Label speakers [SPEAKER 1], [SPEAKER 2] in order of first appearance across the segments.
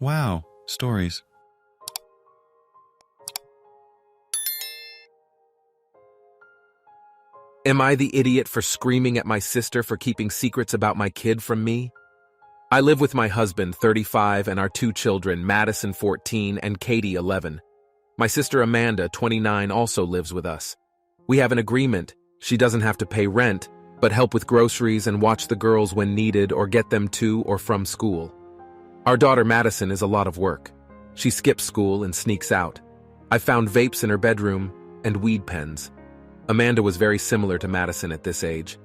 [SPEAKER 1] Wow, stories.
[SPEAKER 2] Am I the idiot for screaming at my sister for keeping secrets about my kid from me? I live with my husband, 35, and our two children, Madison, 14, and Katie, 11. My sister Amanda, 29, also lives with us. We have an agreement. She doesn't have to pay rent, but help with groceries and watch the girls when needed or get them to or from school. Our daughter Madison is a lot of work. She skips school and sneaks out. I found vapes in her bedroom and weed pens. Amanda was very similar to Madison at this age.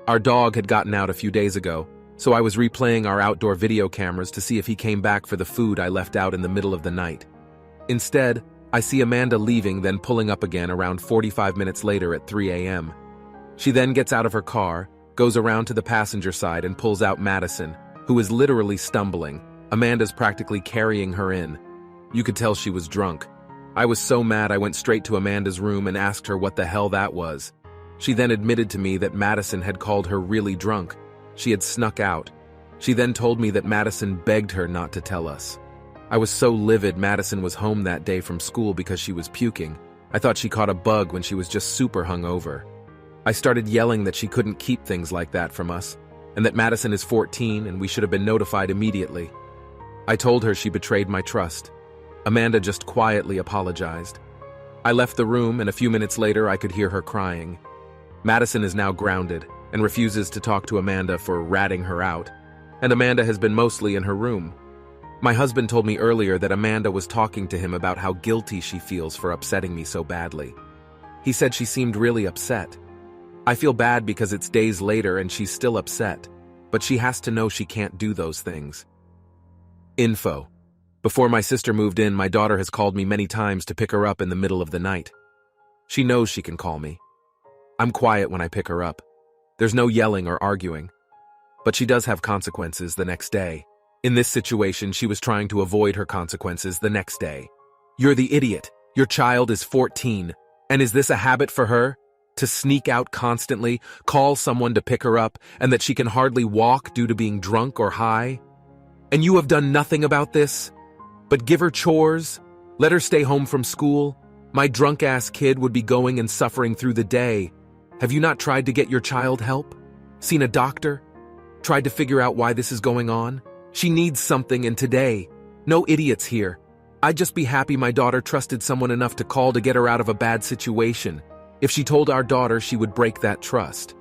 [SPEAKER 2] Our dog had gotten out a few days ago, so I was replaying our outdoor video cameras to see if he came back for the food I left out in the middle of the night. Instead, I see Amanda leaving, then pulling up again around 45 minutes later at 3 a.m. She then gets out of her car, goes around to the passenger side and pulls out Madison, who is literally stumbling. Amanda's practically carrying her in. You could tell she was drunk. I was so mad I went straight to Amanda's room and asked her what the hell that was. She then admitted to me that Madison had called her really drunk. She had snuck out. She then told me that Madison begged her not to tell us. I was so livid Madison was home that day from school because she was puking. I thought she caught a bug when she was just super hungover. I started yelling that she couldn't keep things like that from us, and that Madison is 14 and we should have been notified immediately. I told her she betrayed my trust. Amanda just quietly apologized. I left the room, and a few minutes later I could hear her crying. Madison is now grounded and refuses to talk to Amanda for ratting her out, and Amanda has been mostly in her room. My husband told me earlier that Amanda was talking to him about how guilty she feels for upsetting me so badly. He said she seemed really upset. I feel bad because it's days later and she's still upset, but she has to know she can't do those things. Info. Before my sister moved in, my daughter has called me many times to pick her up in the middle of the night. She knows she can call me. I'm quiet when I pick her up. There's no yelling or arguing. But she does have consequences the next day. In this situation, she was trying to avoid her consequences the next day. You're the idiot. Your child is 14. And is this a habit for her? To sneak out constantly, call someone to pick her up, and that she can hardly walk due to being drunk or high? And you have done nothing about this? But give her chores? Let her stay home from school? My drunk-ass kid would be going and suffering through the day. Have you not tried to get your child help? Seen a doctor? Tried to figure out why this is going on? She needs something, and today. No idiots here. I'd just be happy my daughter trusted someone enough to call to get her out of a bad situation. If she told our daughter, she would break that trust.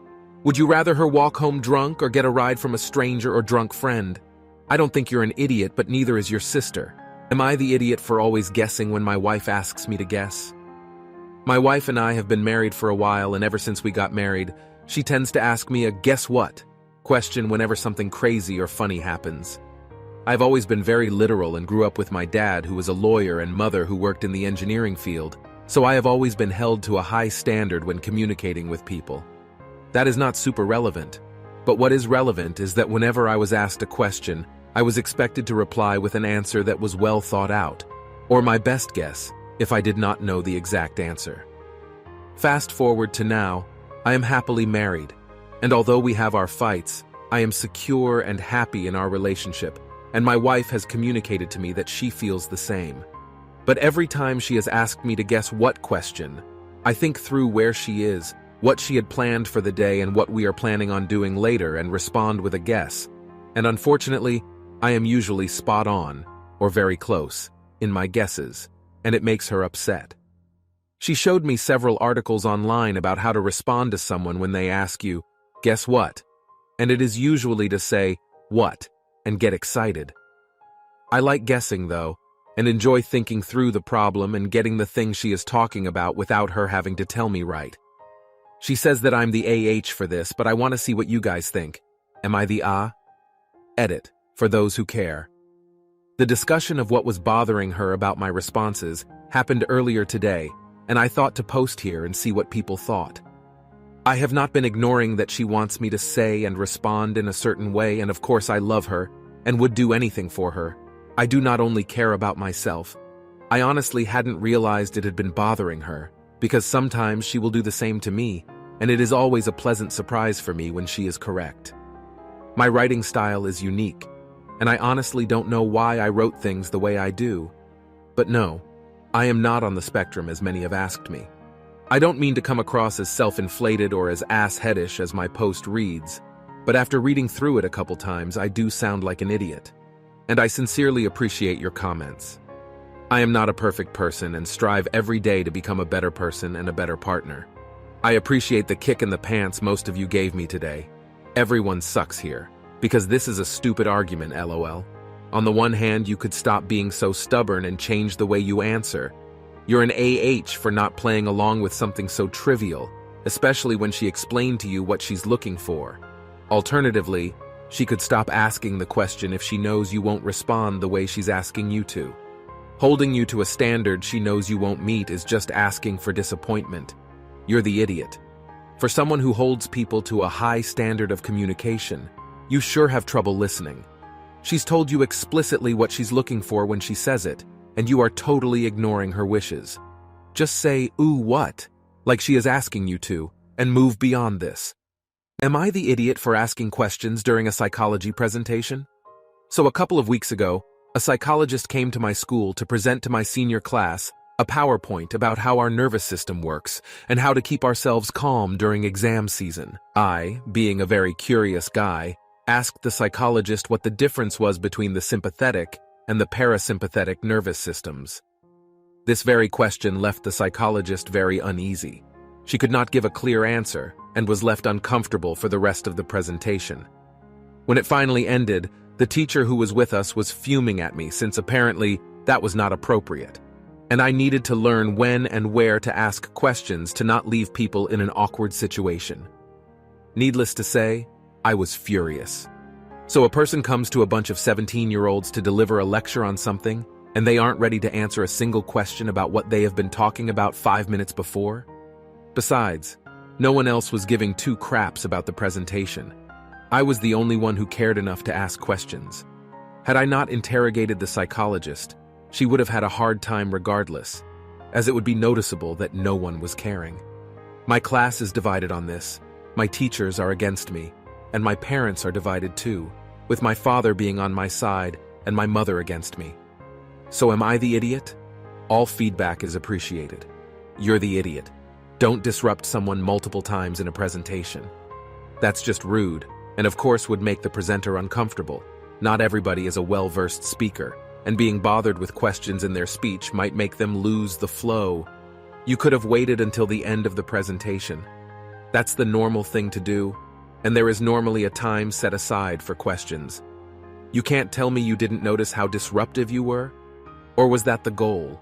[SPEAKER 2] Would you rather her walk home drunk or get a ride from a stranger or drunk friend? I don't think you're an idiot, but neither is your sister. Am I the idiot for always guessing when my wife asks me to guess? My wife and I have been married for a while, and ever since we got married, she tends to ask me a "guess what?" question whenever something crazy or funny happens. I've always been very literal and grew up with my dad, who was a lawyer, and mother, who worked in the engineering field, so I have always been held to a high standard when communicating with people. That is not super relevant, but what is relevant is that whenever I was asked a question, I was expected to reply with an answer that was well thought out, or my best guess if I did not know the exact answer. Fast forward to now, I am happily married, and although we have our fights, I am secure and happy in our relationship, and my wife has communicated to me that she feels the same. But every time she has asked me to guess what question, I think through where she is, what she had planned for the day, and what we are planning on doing later, and respond with a guess. And unfortunately, I am usually spot on, or very close, in my guesses, and it makes her upset. She showed me several articles online about how to respond to someone when they ask you, "Guess what?" And it is usually to say, "What?" and get excited. I like guessing, though, and enjoy thinking through the problem and getting the thing she is talking about without her having to tell me right. She says that I'm the AH for this, but I want to see what you guys think. Am I the A? Edit. For those who care. The discussion of what was bothering her about my responses happened earlier today, and I thought to post here and see what people thought. I have not been ignoring that she wants me to say and respond in a certain way, and of course I love her and would do anything for her. I do not only care about myself. I honestly hadn't realized it had been bothering her, because sometimes she will do the same to me, and it is always a pleasant surprise for me when she is correct. My writing style is unique. and I honestly don't know why I wrote things the way I do. But no, I am not on the spectrum as many have asked me. I don't mean to come across as self-inflated or as ass-headish as my post reads, but after reading through it a couple times, I do sound like an idiot. And I sincerely appreciate your comments. I am not a perfect person and strive every day to become a better person and a better partner. I appreciate the kick in the pants most of you gave me today. Everyone sucks here, because this is a stupid argument, lol. On the one hand, you could stop being so stubborn and change the way you answer. You're an AH for not playing along with something so trivial, especially when she explained to you what she's looking for. Alternatively, she could stop asking the question if she knows you won't respond the way she's asking you to. Holding you to a standard she knows you won't meet is just asking for disappointment. You're the idiot. For someone who holds people to a high standard of communication, you sure have trouble listening. She's told you explicitly what she's looking for when she says it, and you are totally ignoring her wishes. Just say, "Ooh, what?" like she is asking you to, and move beyond this. Am I the idiot for asking questions during a psychology presentation? So a couple of weeks ago, a psychologist came to my school to present to my senior class a PowerPoint about how our nervous system works and how to keep ourselves calm during exam season. I, being a very curious guy, asked the psychologist what the difference was between the sympathetic and the parasympathetic nervous systems. This very question left the psychologist very uneasy. She could not give a clear answer and was left uncomfortable for the rest of the presentation. When it finally ended, the teacher who was with us was fuming at me since apparently that was not appropriate. And I needed to learn when and where to ask questions to not leave people in an awkward situation. Needless to say, I was furious. So a person comes to a bunch of 17-year-olds to deliver a lecture on something, and they aren't ready to answer a single question about what they have been talking about 5 minutes before? Besides, no one else was giving two craps about the presentation. I was the only one who cared enough to ask questions. Had I not interrogated the psychologist, she would have had a hard time regardless, as it would be noticeable that no one was caring. My class is divided on this, my teachers are against me, and my parents are divided too, with my father being on my side and my mother against me. So am I the idiot? All feedback is appreciated. You're the idiot. Don't disrupt someone multiple times in a presentation. That's just rude, and of course would make the presenter uncomfortable. Not everybody is a well-versed speaker, and being bothered with questions in their speech might make them lose the flow. You could have waited until the end of the presentation. That's the normal thing to do, and there is normally a time set aside for questions. You can't tell me you didn't notice how disruptive you were? Or was that the goal?